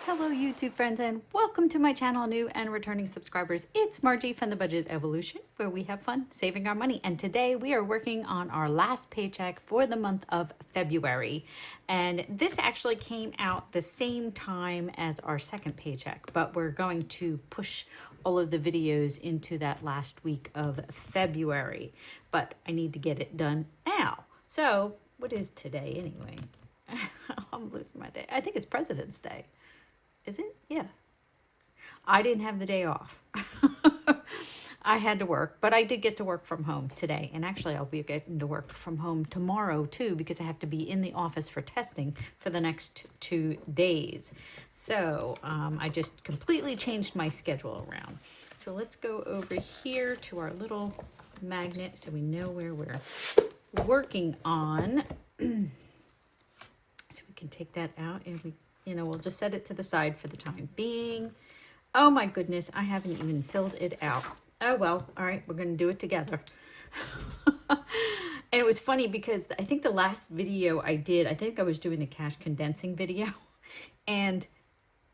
Hello YouTube friends and welcome to my channel, new and returning subscribers. It's Margie from the Budget Evolution, where we have fun saving our money. And today we are working on our last paycheck for the month of February. And this actually came out the same time as our second paycheck, but we're going to push all of the videos into that last week of February. But I need to get it done now. So what is today anyway? I'm losing my day. I think it's President's Day. Is it? Yeah. I didn't have the day off. I had to work, but I did get to work from home today. And actually, I'll be getting to work from home tomorrow, too, because I have to be in the office for testing for the next 2 days. So I just completely changed my schedule around. So let's go over here to our little magnet so we know where we're working on. So we can take that out and we'll just set it to the side for the time being. Oh my goodness, I haven't even filled it out. Oh well, all right, we're gonna do it together. And it was funny because I think the last video I did, I think I was doing the cash condensing video, and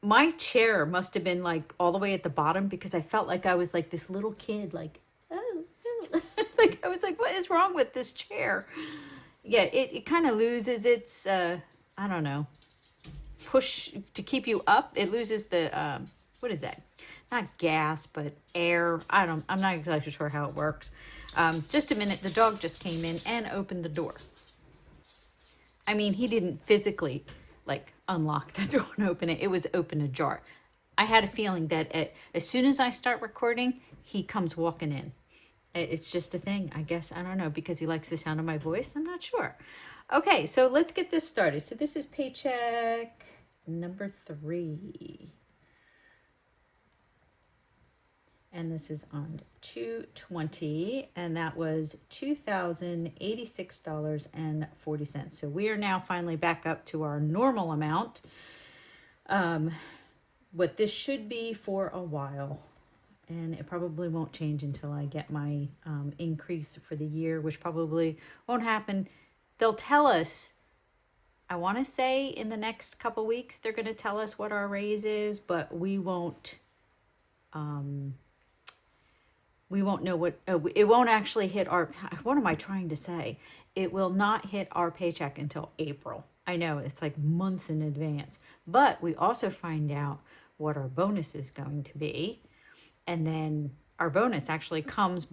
my chair must have been like all the way at the bottom because I felt like I was like this little kid, like, oh. Like I was like, what is wrong with this chair? Yeah, it kind of loses its, I don't know, push to keep you up. It loses the what is that, not gas but air. I'm not exactly sure how it works. Just a minute, the dog just came in and opened the door. I mean, he didn't physically like unlock the door and open it. It was open ajar. I had a feeling that as soon as I start recording, he comes walking in. It's just a thing, I guess. I don't know, because he likes the sound of my voice. I'm not sure. Okay, so let's get this started. So this is paycheck number 3. And this is on 2/20, and that was $2,086.40. So we are now finally back up to our normal amount. What this should be for a while. And it probably won't change until I get my increase for the year, which probably won't happen. They'll tell us, I want to say in the next couple weeks, they're going to tell us what our raise is, but we won't know what, it won't actually hit our, what am I trying to say? It will not hit our paycheck until April. I know it's like months in advance, but we also find out what our bonus is going to be. And then our bonus actually comes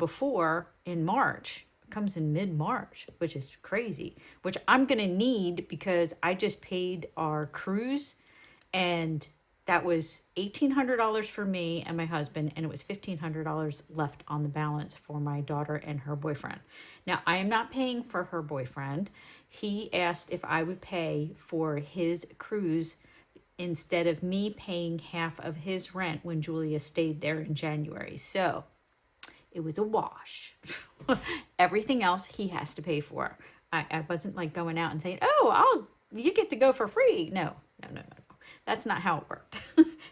in March. It comes in mid-March, which is crazy, which I'm going to need because I just paid our cruise, and that was $1,800 for me and my husband, and it was $1,500 left on the balance for my daughter and her boyfriend. Now, I am not paying for her boyfriend. He asked if I would pay for his cruise instead of me paying half of his rent when Julia stayed there in January. So it was a wash. Everything else he has to pay for. I wasn't like going out and saying, oh, you get to go for free. No. That's not how it worked.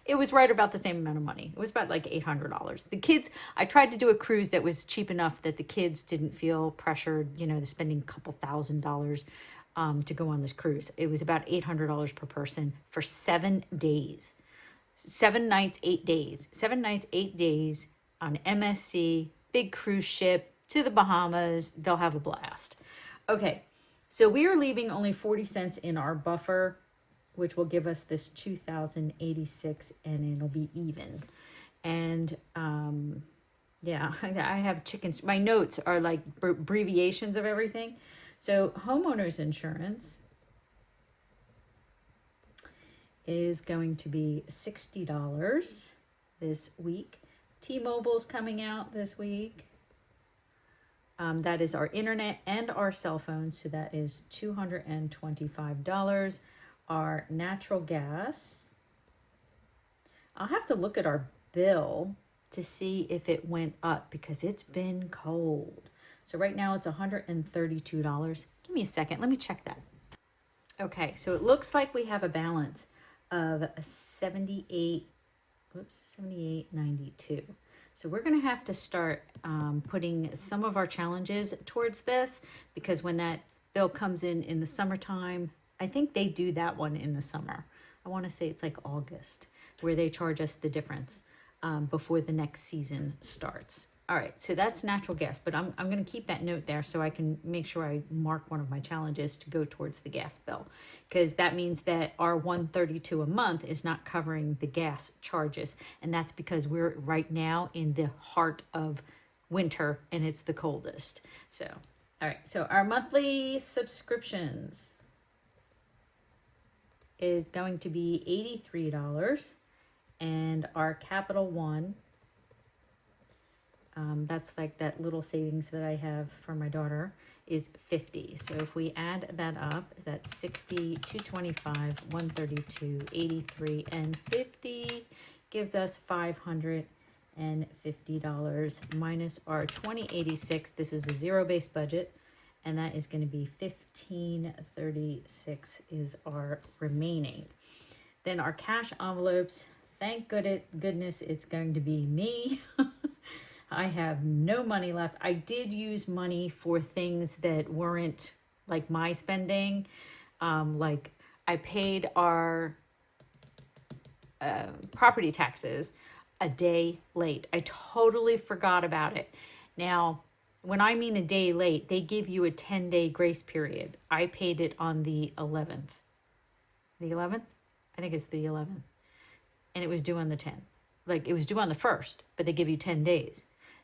It was right about the same amount of money. It was about like $800. The kids, I tried to do a cruise that was cheap enough that the kids didn't feel pressured, to spending a couple $1,000s to go on this cruise. It was about $800 per person for 7 days. 7 nights, 8 days. 7 nights, 8 days on MSC, big cruise ship to the Bahamas. They'll have a blast. Okay, so we are leaving only 40 cents in our buffer, which will give us this $2,086, and it'll be even. And yeah, I have chickens. My notes are like abbreviations of everything. So homeowners insurance is going to be $60 this week. T-Mobile's coming out this week. That is our internet and our cell phones, so that is $225. Our natural gas, I'll have to look at our bill to see if it went up because it's been cold. So right now it's $132. Give me a second. Let me check that. Okay, so it looks like we have a balance of $78.92. So we're going to have to start putting some of our challenges towards this, because when that bill comes in the summertime, I think they do that one in the summer. I want to say it's like August, where they charge us the difference before the next season starts. All right, so that's natural gas, but I'm going to keep that note there so I can make sure I mark one of my challenges to go towards the gas bill, because that means that our $132 a month is not covering the gas charges, and that's because we're right now in the heart of winter and it's the coldest. So, all right, so our monthly subscriptions is going to be $83, and our Capital One, that's like that little savings that I have for my daughter, is $50. So if we add that up, that's $60, $225, $132, $83, and $50 gives us $550 minus our $20.86. This is a zero-based budget, and that is going to be $15.36 is our remaining. Then our cash envelopes, thank goodness it's going to be me. I have no money left. I did use money for things that weren't like my spending. Like I paid our property taxes a day late. I totally forgot about it. Now, when I mean a day late, they give you a 10-day grace period. I paid it on the 11th. The 11th? I think it's the 11th. And it was due on the 10th. Like it was due on the 1st, but they give you 10 days.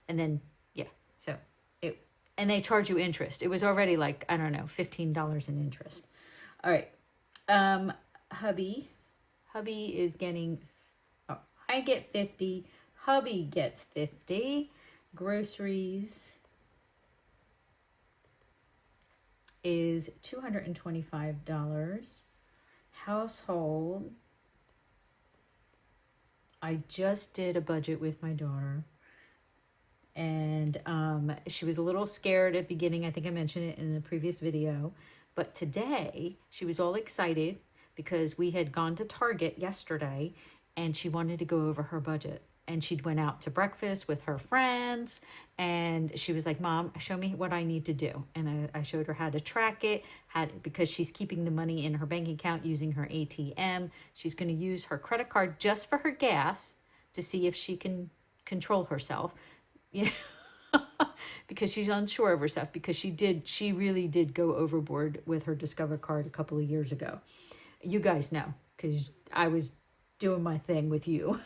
And then, yeah, so and they charge you interest. It was already like, I don't know, $15 in interest. All right. Hubby is getting, oh, I get 50. Hubby gets 50. Groceries is $225. Household, I just did a budget with my daughter. And she was a little scared at the beginning. I think I mentioned it in the previous video. But today, she was all excited because we had gone to Target yesterday and she wanted to go over her budget. And she'd went out to breakfast with her friends. And she was like, Mom, show me what I need to do. And I showed her how to track it, because she's keeping the money in her bank account using her ATM. She's going to use her credit card just for her gas to see if she can control herself. Yeah, because she's unsure of herself, because she really did go overboard with her Discover card a couple of years ago. You guys know, because I was doing my thing with you.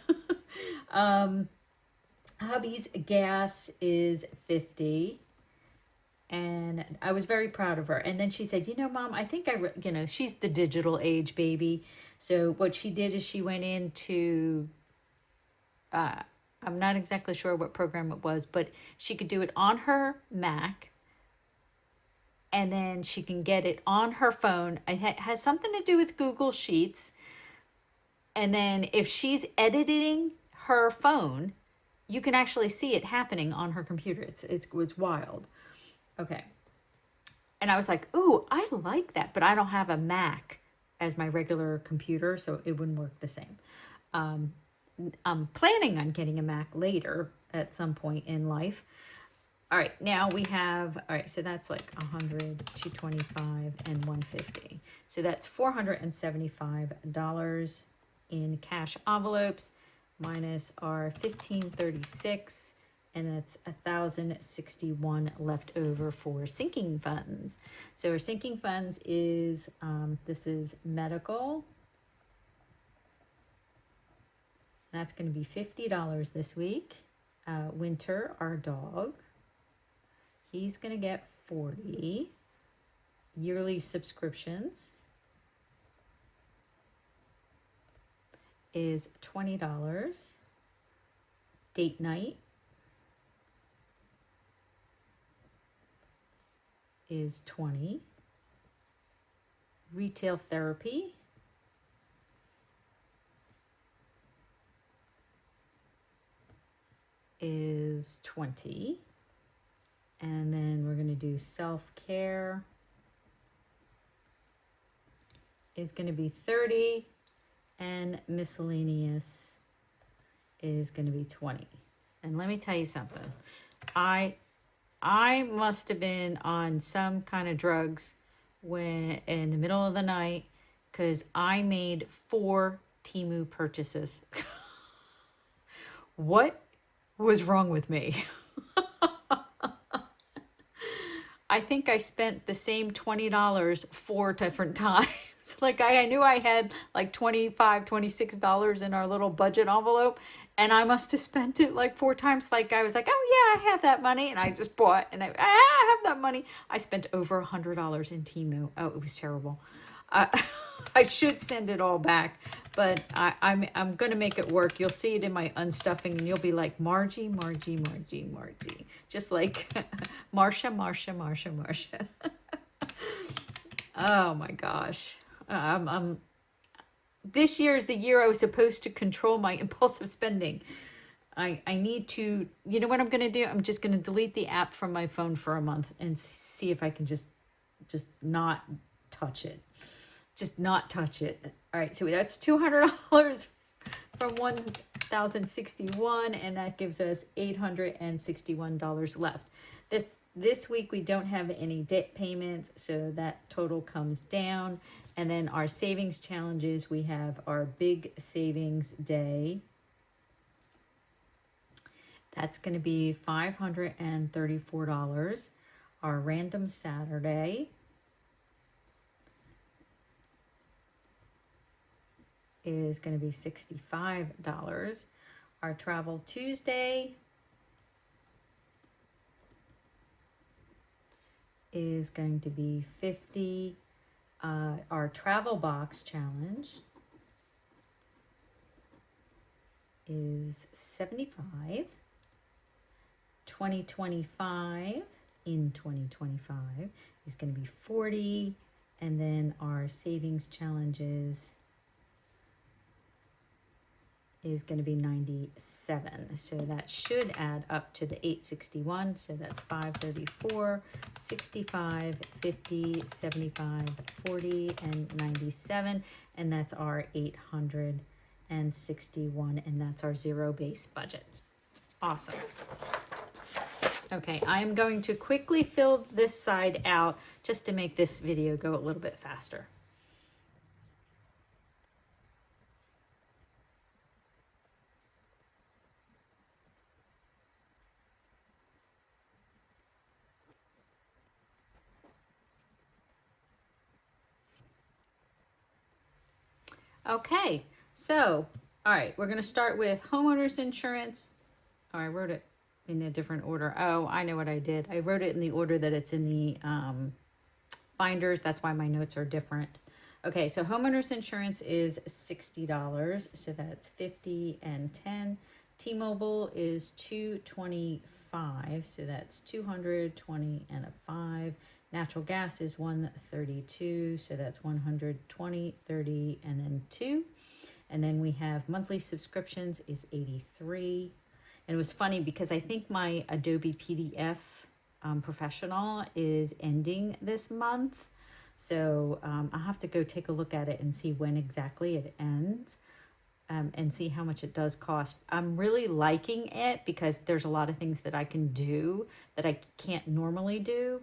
Hubby's gas is $50, and I was very proud of her. And then she said, you know, Mom, I think she's the digital age baby. So what she did is she went into, I'm not exactly sure what program it was, but she could do it on her Mac, and then she can get it on her phone. It has something to do with Google Sheets. And then if she's editing her phone, you can actually see it happening on her computer. It's wild. Okay. And I was like, ooh, I like that, but I don't have a Mac as my regular computer, so it wouldn't work the same. I'm planning on getting a Mac later at some point in life. All right, now we have, all right, so that's like 100, 225, and 150. So that's $475 in cash envelopes minus our 1536, and that's 1,061 left over for sinking funds. So our sinking funds is, this is medical. That's going to be $50 this week. Winter, our dog, he's going to get $40. Yearly subscriptions is $20. Date night is $20. Retail therapy is $20. And then we're going to do self-care is going to be $30, and miscellaneous is going to be $20. And let me tell you something. I must have been on some kind of drugs when in the middle of the night, because I made 4 Temu purchases. What was wrong with me? I think I spent the same $20 4 different times. Like I knew I had like $25, $26 in our little budget envelope, and I must have spent it like 4 times. Like I was like, oh yeah, I have that money, and I just bought, and I have that money. I spent over $100 in Temu. Oh, it was terrible. I should send it all back, but I'm gonna make it work. You'll see it in my unstuffing, and you'll be like, Margie, Margie, Margie, Margie, just like Marsha, Marsha, Marsha, Marsha. Oh my gosh. This year is the year I was supposed to control my impulsive spending. I need to, you know what I'm gonna do? I'm just gonna delete the app from my phone for a month and see if I can just not touch it. Just not touch it. All right, so that's $200 from 1,061, and that gives us $861 left. This week we don't have any debt payments, so that total comes down. And then our savings challenges, we have our big savings day. That's going to be $534. Our random Saturday is going to be $65. Our travel Tuesday is going to be $50. Our travel box challenge is $75. 2025 in 2025 is going to be $40. And then our savings challenges is going to be $97. So that should add up to the $861. So that's $534, $65, $50, $75, $40, and $97. And that's our $861. And that's our zero-based budget. Awesome. Okay, I am going to quickly fill this side out just to make this video go a little bit faster. Okay, so, all right, we're going to start with homeowners insurance. Oh, I wrote it in a different order. Oh, I know what I did. I wrote it in the order that it's in the binders. That's why my notes are different. Okay, so homeowners insurance is $60. So that's 50 and 10. T-Mobile is $225. So that's 220 and a 5. Natural gas is $132. So that's 120, 30, and then 2. And then we have monthly subscriptions is $83. And it was funny because I think my Adobe PDF Professional is ending this month. So I'll have to go take a look at it and see when exactly it ends and see how much it does cost. I'm really liking it because there's a lot of things that I can do that I can't normally do.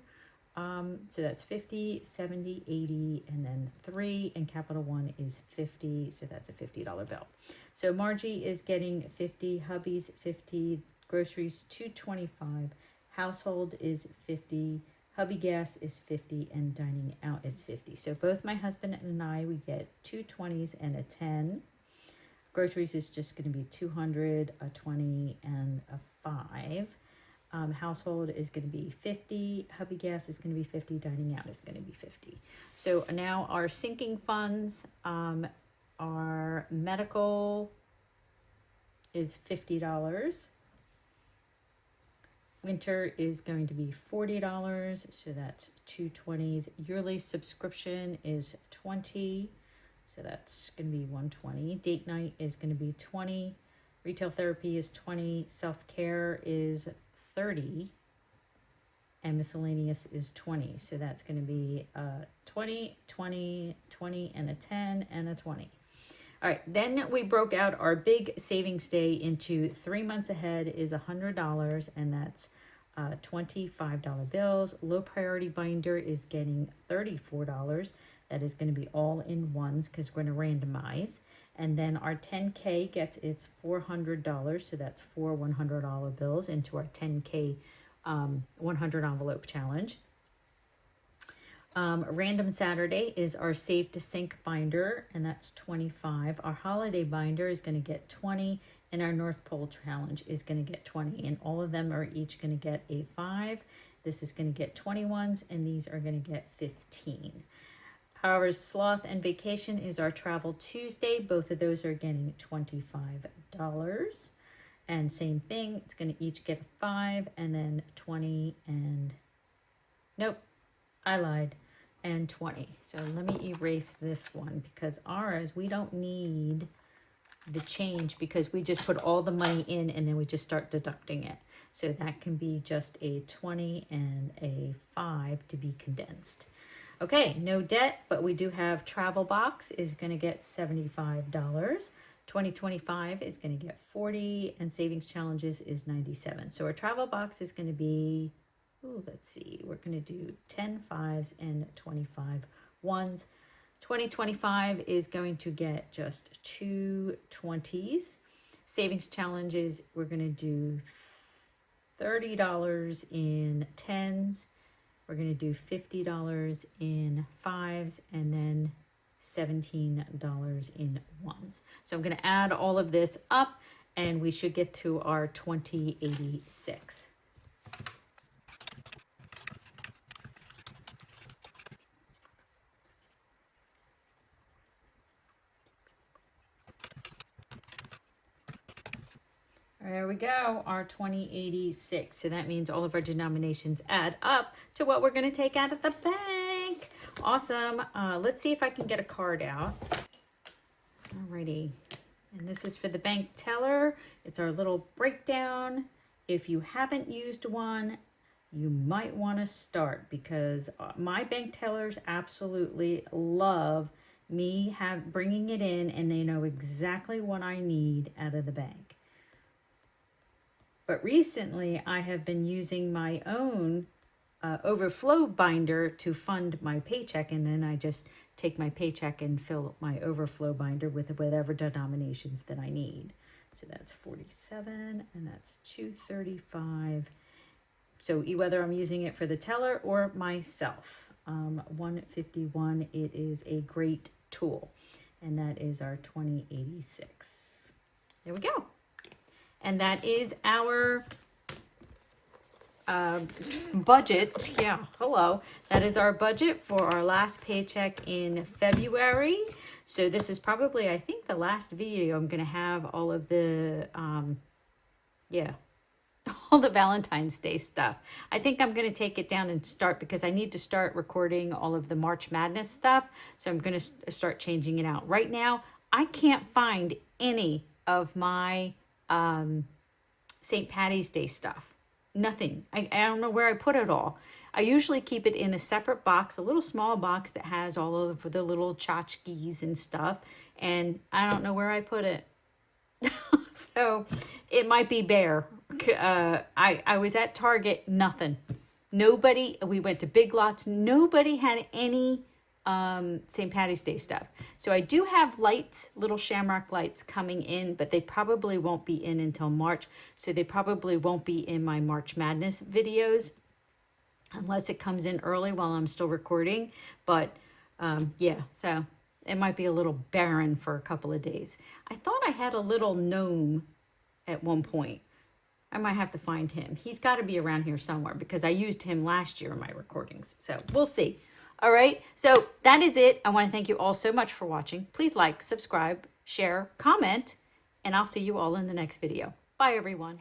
So that's 50, 70, 80, and then 3, and Capital One is 50, so that's a $50 bill. So Margie is getting 50, hubby's 50, groceries $225, household is 50, hubby gas is 50, and dining out is 50. So both my husband and I, we get 2 20s and a 10. Groceries is just going to be 200, a 20, and a 5. Household is going to be 50, hubby gas is going to be 50, dining out is going to be 50. So now our sinking funds, our medical is $50. Winter is going to be $40, so that's 2 20s. Yearly subscription is 20, so that's going to be 120. Date night is going to be 20. Retail therapy is 20. Self-care is 30, and miscellaneous is 20. So that's going to be 20, 20, 20, and a 10, and a 20. All right, then we broke out our big savings day into 3 months ahead is $100, and that's $25 bills. Low priority binder is getting $34. That is going to be all in ones because we're going to randomize. And then our 10K gets its $400. So that's 4 $100 bills into our 10K 100 envelope challenge. Random Saturday is our Save to Sync binder, and that's 25. Our holiday binder is going to get 20, and our North Pole challenge is going to get 20. And all of them are each going to get a 5. This is going to get 21s, and these are going to get 15. However, Sloth and Vacation is our Travel Tuesday. Both of those are getting $25. And same thing, it's going to each get a 5, and then 20 and... Nope, I lied. And 20. So let me erase this one because ours, we don't need the change because we just put all the money in and then we just start deducting it. So that can be just a 20 and a 5 to be condensed. Okay, no debt, but we do have Travel Box is going to get $75. 2025 is going to get 40, and Savings Challenges is 97. So our Travel Box is going to be... Ooh, let's see, we're going to do 10 5s and 25 1s. 2025 is going to get just 2 20s. Savings challenges, we're going to do $30 in 10s. We're going to do $50 in 5s, and then $17 in 1s. So I'm going to add all of this up, and we should get to our 2086. There we go, our 2086. So that means all of our denominations add up to what we're going to take out of the bank. Awesome. Let's see if I can get a card out. Alrighty. And this is for the bank teller. It's our little breakdown. If you haven't used one, you might want to start because my bank tellers absolutely love me bringing it in, and they know exactly what I need out of the bank. But recently, I have been using my own overflow binder to fund my paycheck, and then I just take my paycheck and fill my overflow binder with whatever denominations that I need. So that's 47, and that's 235. So whether I'm using it for the teller or myself, 151, it is a great tool, and that is our 2086. There we go. And that is our budget. Yeah, hello. That is our budget for our last paycheck in February. So this is probably, I think, the last video I'm going to have all of the, all the Valentine's Day stuff. I think I'm going to take it down and start because I need to start recording all of the March Madness stuff. So I'm going to start changing it out. Right now, I can't find any of my St. Patty's Day stuff. Nothing. I don't know where I put it all. I usually keep it in a separate box, a little small box that has all of the little tchotchkes and stuff, and I don't know where I put it. So it might be bare. I was at Target, nothing. Nobody, we went to Big Lots, nobody had any St. Patty's Day stuff. So I do have lights, little shamrock lights coming in, but they probably won't be in until March. So they probably won't be in my March Madness videos unless it comes in early while I'm still recording. But yeah, so it might be a little barren for a couple of days. I thought I had a little gnome at one point. I might have to find him. He's got to be around here somewhere because I used him last year in my recordings. So we'll see. All right, so that is it. I want to thank you all so much for watching. Please like, subscribe, share, comment, and I'll see you all in the next video. Bye, everyone.